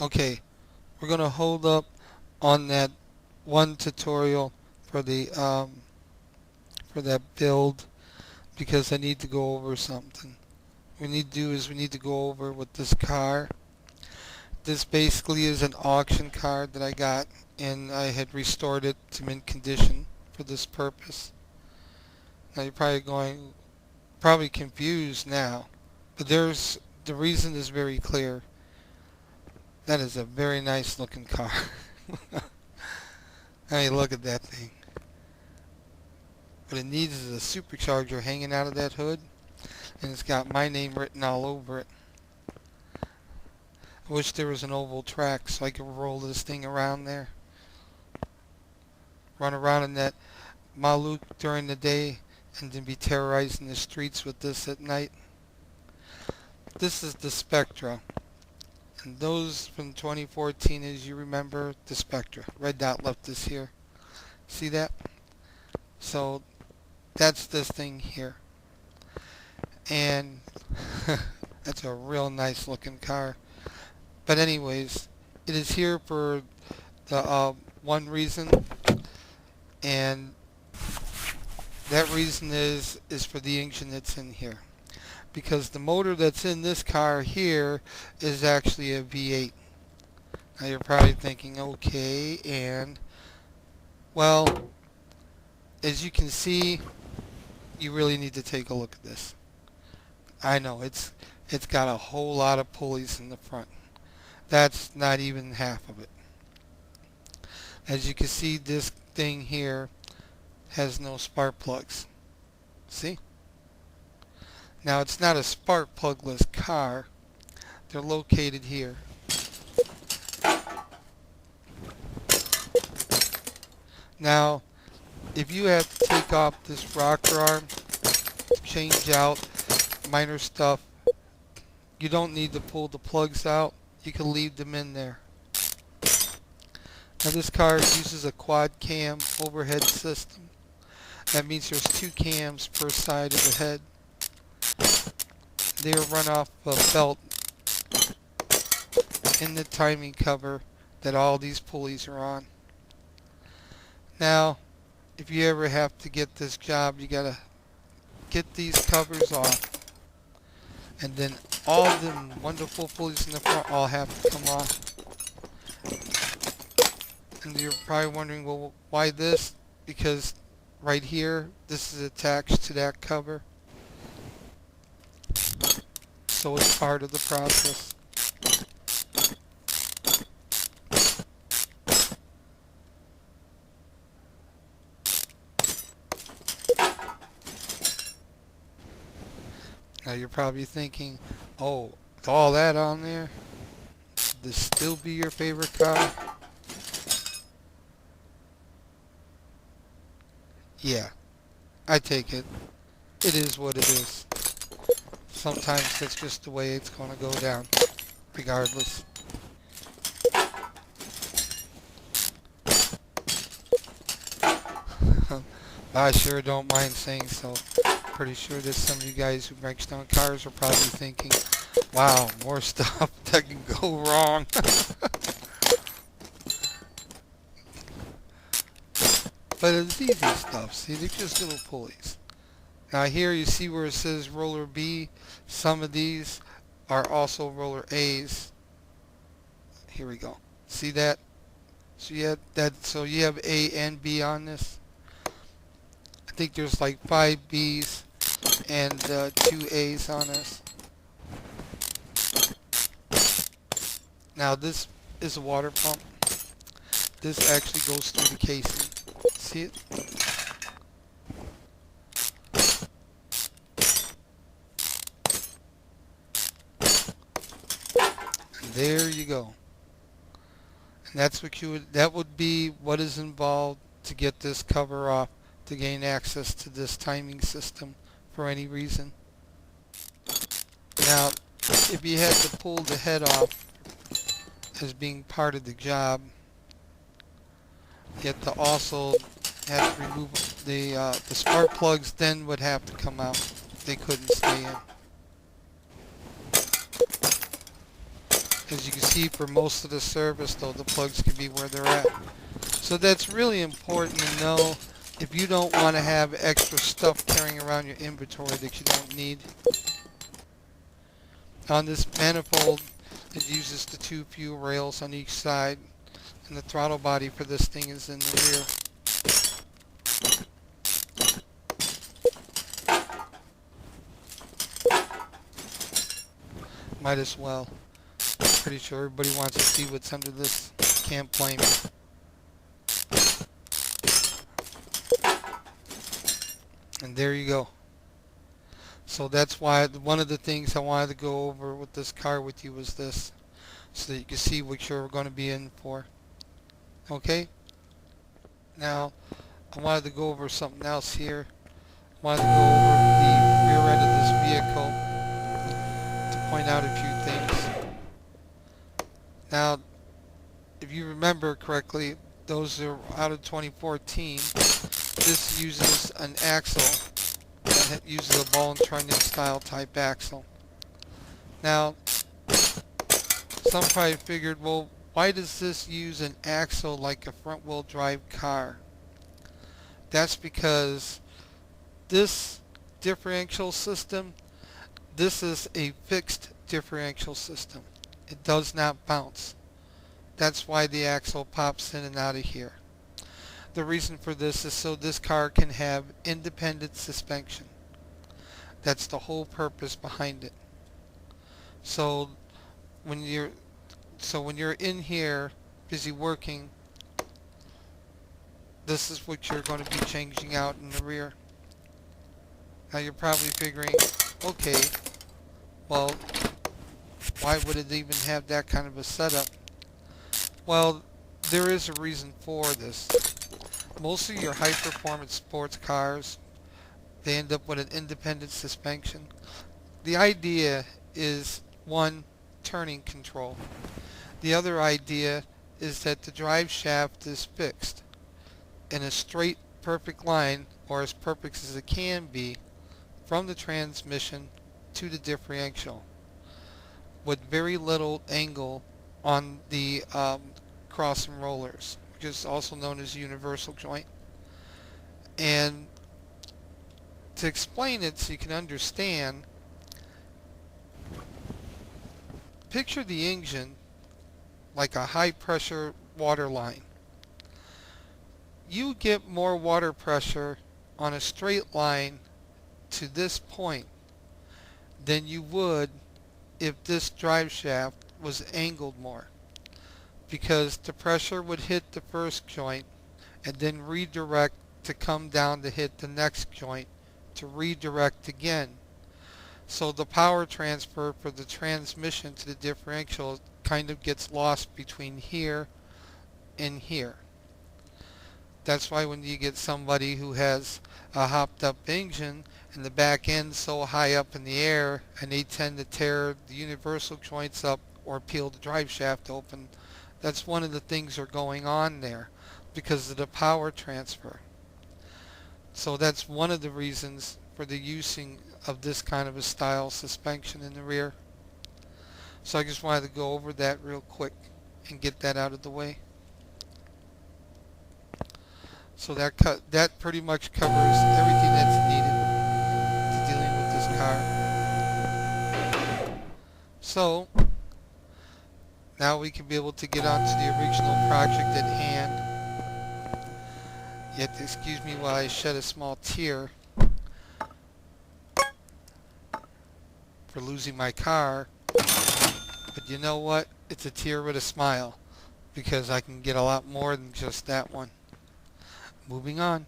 Okay, we're gonna hold up on that one tutorial for the for that build because I need to go over something. What we need to do is we need to go over with this car. This basically is an auction car that I got, and I had restored it to mint condition for this purpose. Now you're probably confused now, but the reason is very clear. That is a very nice looking car. I mean, look at that thing. What it needs is a supercharger hanging out of that hood, and it's got my name written all over it. I wish there was an oval track so I could roll this thing around there. Run around in that Maluk during the day and then be terrorizing the streets with this at night. This is the Spectre. And those from 2014, as you remember, the Spectre. Red dot left is here. See that? So that's this thing here. And that's a real nice looking car. But anyways, it is here for the one reason, and that reason is for the engine that's in here. Because the motor that's in this car here is actually a V8. Now you're probably thinking, okay, and well, as you can see, you really need to take a look at this. I know it's got a whole lot of pulleys in the front. That's not even half of it. As you can see, this thing here has no spark plugs. See? Now it's not a spark plugless car. They're located here. Now, if you have to take off this rocker arm, change out minor stuff, you don't need to pull the plugs out. You can leave them in there. Now this car uses a quad cam overhead system. That means there's two cams per side of the head. They are run off a belt in the timing cover that all these pulleys are on. Now, if you ever have to get this job, you gotta get these covers off, and then all of them wonderful pulleys in the front all have to come off. And you're probably wondering, well, why this? Because right here, this is attached to that cover. So it's part of the process. Now you're probably thinking, oh, with all that on there, would this still be your favorite car? Yeah, I take it. It is what it is. Sometimes that's just the way it's going to go down, regardless. I sure don't mind saying so. Pretty sure that some of you guys who breaks down cars are probably thinking, wow, more stuff that can go wrong. But it's easy stuff. See, they're just little pulleys. Now here you see where it says roller B. Some of these are also roller A's. Here we go. See that? So you have that. So you have A and B on this. I think there's like 5 B's and 2 A's on this. Now this is a water pump. This actually goes through the casing. See it? There you go. And that's what that would be what is involved to get this cover off, to gain access to this timing system for any reason. Now, if you had to pull the head off as being part of the job, you have to also have to remove the spark plugs. Then would have to come out. They couldn't stay in. As you can see, for most of the service though, the plugs can be where they're at. So that's really important to know if you don't want to have extra stuff carrying around your inventory that you don't need. On this manifold, it uses the two fuel rails on each side, and the throttle body for this thing is in the rear. Might as well. Pretty sure everybody wants to see what's under this. Can't blame me. And there you go. So that's why one of the things I wanted to go over with this car with you was this, so that you can see what you're going to be in for. Okay? Now, I wanted to go over something else here. I wanted to go over the rear end of this vehicle to point out a few things. Now, if you remember correctly, those are out of 2014. This uses an axle that uses a ball and trunnion style type axle. Now, some probably figured, well, why does this use an axle like a front wheel drive car? That's because this differential system, this is a fixed differential system. It does not bounce. That's why the axle pops in and out of here. The reason for this is so this car can have independent suspension. That's the whole purpose behind it. So when you're in here busy working, this is what you're going to be changing out in the rear. Now you're probably figuring, okay, well, why would it even have that kind of a setup? Well, there is a reason for this. Most of your high-performance sports cars, they end up with an independent suspension. The idea is, one, turning control. The other idea is that the drive shaft is fixed in a straight, perfect line, or as perfect as it can be, from the transmission to the differential, with very little angle on the cross and rollers, which is also known as universal joint. And to explain it so you can understand, picture the engine like a high pressure water line. You get more water pressure on a straight line to this point than you would if this drive shaft was angled more, because the pressure would hit the first joint and then redirect to come down to hit the next joint to redirect again. So the power transfer for the transmission to the differential kind of gets lost between here and here. That's why when you get somebody who has a hopped up engine and the back end so high up in the air, and they tend to tear the universal joints up or peel the drive shaft open, that's one of the things that are going on there because of the power transfer. So that's one of the reasons for the using of this kind of a style suspension in the rear. So I just wanted to go over that real quick and get that out of the way. So that pretty much covers everything that's needed to dealing with this car. So now we can be able to get on to the original project at hand. You have to excuse me while I shed a small tear for losing my car. But you know what? It's a tear with a smile, because I can get a lot more than just that one. Moving on.